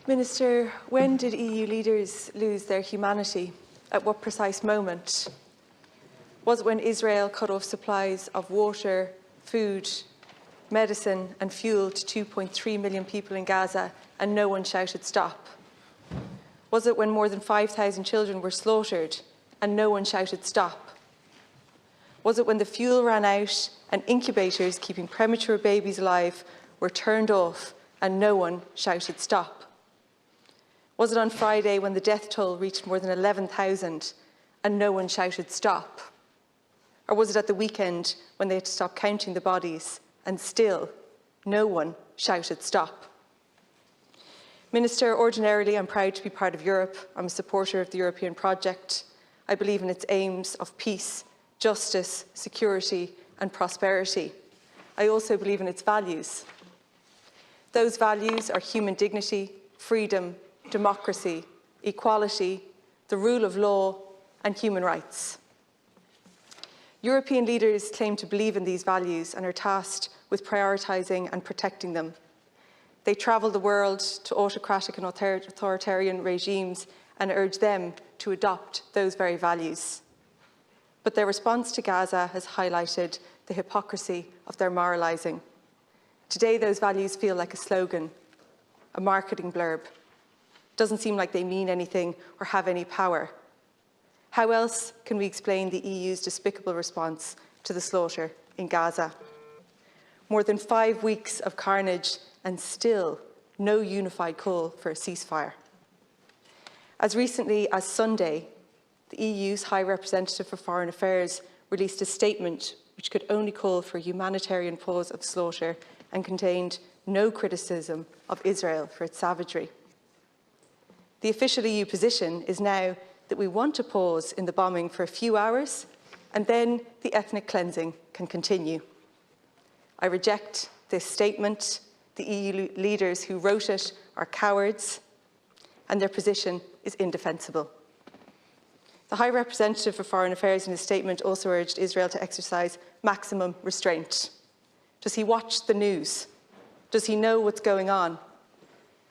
Minister, when did EU leaders lose their humanity? At what precise moment? Was it when Israel cut off supplies of water, food, medicine and fuel to 2.3 million people in Gaza and no one shouted stop? Was it when more than 5,000 children were slaughtered and no one shouted stop? Was it when the fuel ran out and incubators keeping premature babies alive were turned off and no one shouted stop? Was it on Friday when the death toll reached more than 11,000 and no one shouted stop? Or was it at the weekend when they had to stop counting the bodies and still no one shouted stop? Minister, ordinarily I'm proud to be part of Europe. I'm a supporter of the European project. I believe in its aims of peace, justice, security and prosperity. I also believe in its values. Those values are human dignity, freedom, democracy, equality, the rule of law and human rights. European leaders claim to believe in these values and are tasked with prioritising and protecting them. They travel the world to autocratic and authoritarian regimes and urge them to adopt those very values. But their response to Gaza has highlighted the hypocrisy of their moralising. Today, those values feel like a slogan, a marketing blurb. It doesn't seem like they mean anything or have any power. How else can we explain the EU's despicable response to the slaughter in Gaza? More than 5 weeks of carnage and still no unified call for a ceasefire. As recently as Sunday, the EU's High Representative for Foreign Affairs released a statement which could only call for a humanitarian pause of slaughter and contained no criticism of Israel for its savagery. The official EU position is now that we want to pause in the bombing for a few hours and then the ethnic cleansing can continue. I reject this statement. The EU leaders who wrote it are cowards and their position is indefensible. The High Representative for Foreign Affairs in his statement also urged Israel to exercise maximum restraint. Does he watch the news? Does he know what's going on?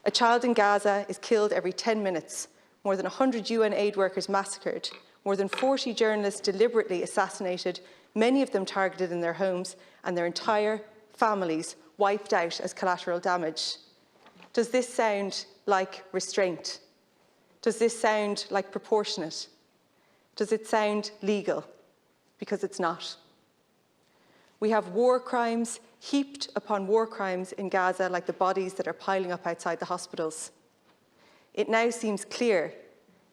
A child in Gaza is killed every 10 minutes, more than 100 UN aid workers massacred, more than 40 journalists deliberately assassinated, many of them targeted in their homes, and their entire families wiped out as collateral damage. Does this sound like restraint? Does this sound like proportionate? Does it sound legal? Because it's not. We have war crimes heaped upon war crimes in Gaza, like the bodies that are piling up outside the hospitals. It now seems clear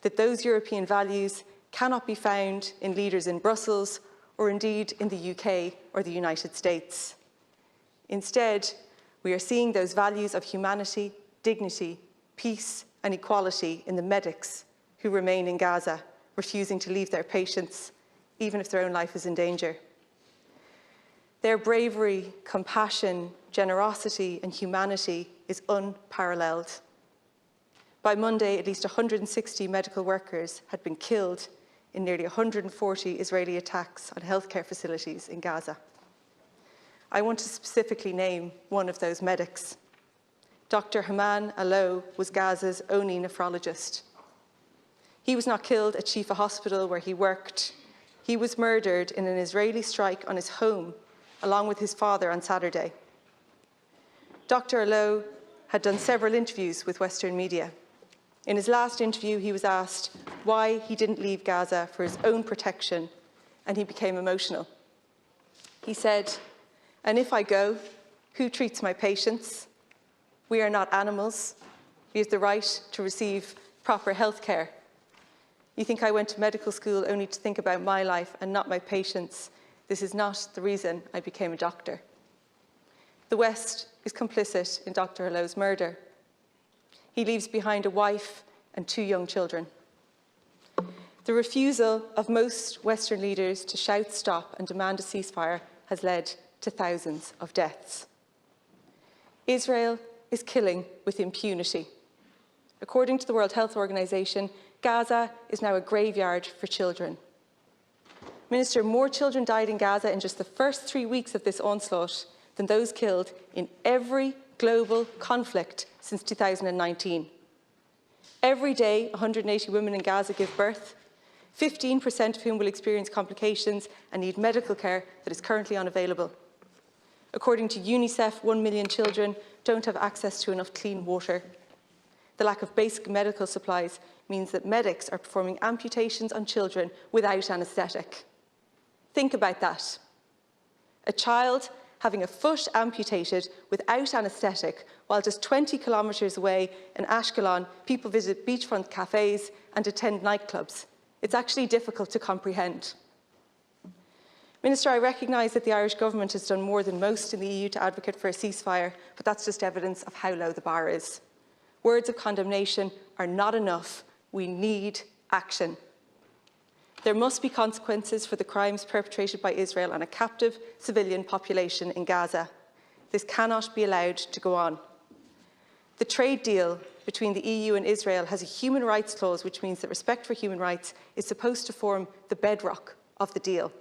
that those European values cannot be found in leaders in Brussels or indeed in the UK or the United States. Instead, we are seeing those values of humanity, dignity, peace and equality in the medics who remain in Gaza, refusing to leave their patients, even if their own life is in danger. Their bravery, compassion, generosity and humanity is unparalleled. By Monday, at least 160 medical workers had been killed in nearly 140 Israeli attacks on healthcare facilities in Gaza. I want to specifically name one of those medics. Dr. Haman Alo was Gaza's only nephrologist. He was not killed at Shifa Hospital where he worked. He was murdered in an Israeli strike on his home, along with his father on Saturday. Dr. Alo had done several interviews with Western media. In his last interview, he was asked why he didn't leave Gaza for his own protection, and he became emotional. He said, "And if I go, who treats my patients? We are not animals. We have the right to receive proper health care. You think I went to medical school only to think about my life and not my patients? This is not the reason I became a doctor." The West is complicit in Dr. Alo's murder. He leaves behind a wife and 2 young children. The refusal of most Western leaders to shout stop and demand a ceasefire has led to thousands of deaths. Israel is killing with impunity. According to the World Health Organization, Gaza is now a graveyard for children. Minister, more children died in Gaza in just the first 3 weeks of this onslaught than those killed in every global conflict since 2019. Every day, 180 women in Gaza give birth, 15% of whom will experience complications and need medical care that is currently unavailable. According to UNICEF, 1 million children don't have access to enough clean water. The lack of basic medical supplies means that medics are performing amputations on children without anaesthetic. Think about that. A child having a foot amputated without anaesthetic, while just 20 kilometres away in Ashkelon, people visit beachfront cafes and attend nightclubs. It's actually difficult to comprehend. Minister, I recognise that the Irish government has done more than most in the EU to advocate for a ceasefire, but that's just evidence of how low the bar is. Words of condemnation are not enough. We need action. There must be consequences for the crimes perpetrated by Israel on a captive civilian population in Gaza. This cannot be allowed to go on. The trade deal between the EU and Israel has a human rights clause, which means that respect for human rights is supposed to form the bedrock of the deal.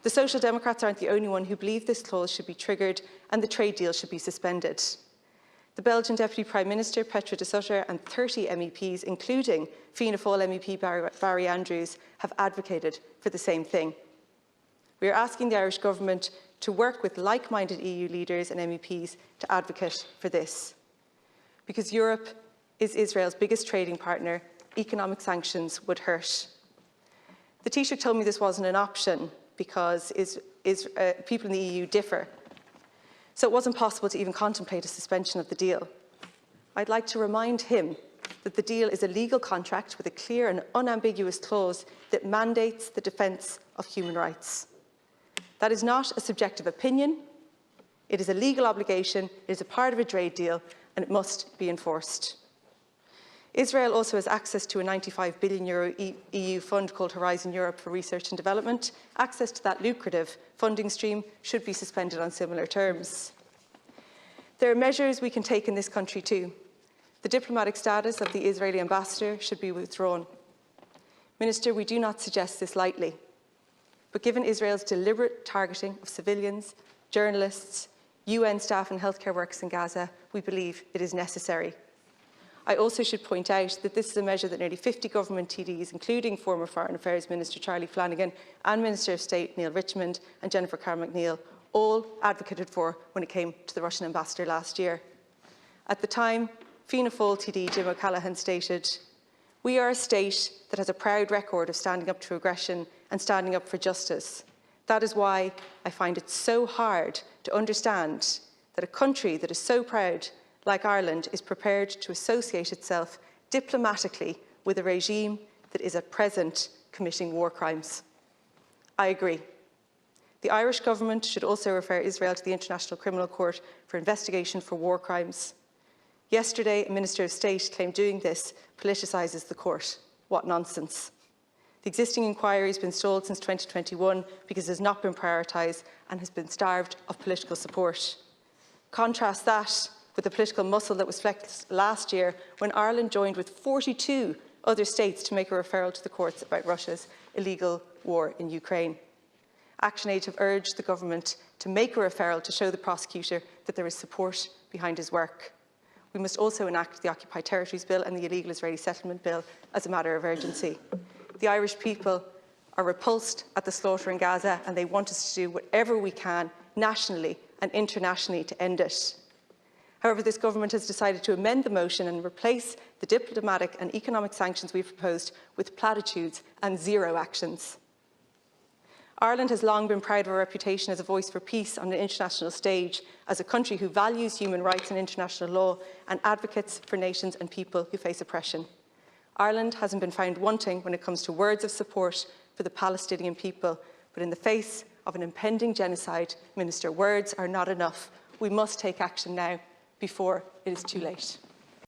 The Social Democrats aren't the only one who believe this clause should be triggered and the trade deal should be suspended. The Belgian Deputy Prime Minister, Petra de Sutter, and 30 MEPs, including Fianna Fáil MEP Barry Andrews, have advocated for the same thing. We are asking the Irish Government to work with like-minded EU leaders and MEPs to advocate for this. Because Europe is Israel's biggest trading partner, economic sanctions would hurt. The Taoiseach told me this wasn't an option because people in the EU differ. So it wasn't possible to even contemplate a suspension of the deal. I'd like to remind him that the deal is a legal contract with a clear and unambiguous clause that mandates the defence of human rights. That is not a subjective opinion. It is a legal obligation, it is a part of a trade deal, and it must be enforced. Israel also has access to a €95 billion EU fund called Horizon Europe for research and development. Access to that lucrative funding stream should be suspended on similar terms. There are measures we can take in this country too. The diplomatic status of the Israeli ambassador should be withdrawn. Minister, we do not suggest this lightly, but given Israel's deliberate targeting of civilians, journalists, UN staff and healthcare workers in Gaza, we believe it is necessary. I also should point out that this is a measure that nearly 50 government TDs, including former Foreign Affairs Minister Charlie Flanagan and Minister of State Neil Richmond and Jennifer Carroll McNeill, all advocated for when it came to the Russian ambassador last year. At the time, Fianna Fáil TD Jim O'Callaghan stated, "We are a state that has a proud record of standing up to aggression and standing up for justice. That is why I find it so hard to understand that a country that is so proud like Ireland is prepared to associate itself diplomatically with a regime that is at present committing war crimes." I agree. The Irish government should also refer Israel to the International Criminal Court for investigation for war crimes. Yesterday, a Minister of State claimed doing this politicises the court. What nonsense. The existing inquiry has been stalled since 2021 because it has not been prioritised and has been starved of political support. Contrast that with the political muscle that was flexed last year when Ireland joined with 42 other states to make a referral to the courts about Russia's illegal war in Ukraine. ActionAid have urged the government to make a referral to show the prosecutor that there is support behind his work. We must also enact the Occupied Territories Bill and the Illegal Israeli Settlement Bill as a matter of urgency. The Irish people are repulsed at the slaughter in Gaza and they want us to do whatever we can nationally and internationally to end it. However, this government has decided to amend the motion and replace the diplomatic and economic sanctions we've proposed with platitudes and zero actions. Ireland has long been proud of our reputation as a voice for peace on the international stage, as a country who values human rights and international law and advocates for nations and people who face oppression. Ireland hasn't been found wanting when it comes to words of support for the Palestinian people, but in the face of an impending genocide, Minister, words are not enough. We must take action now, before it is too late.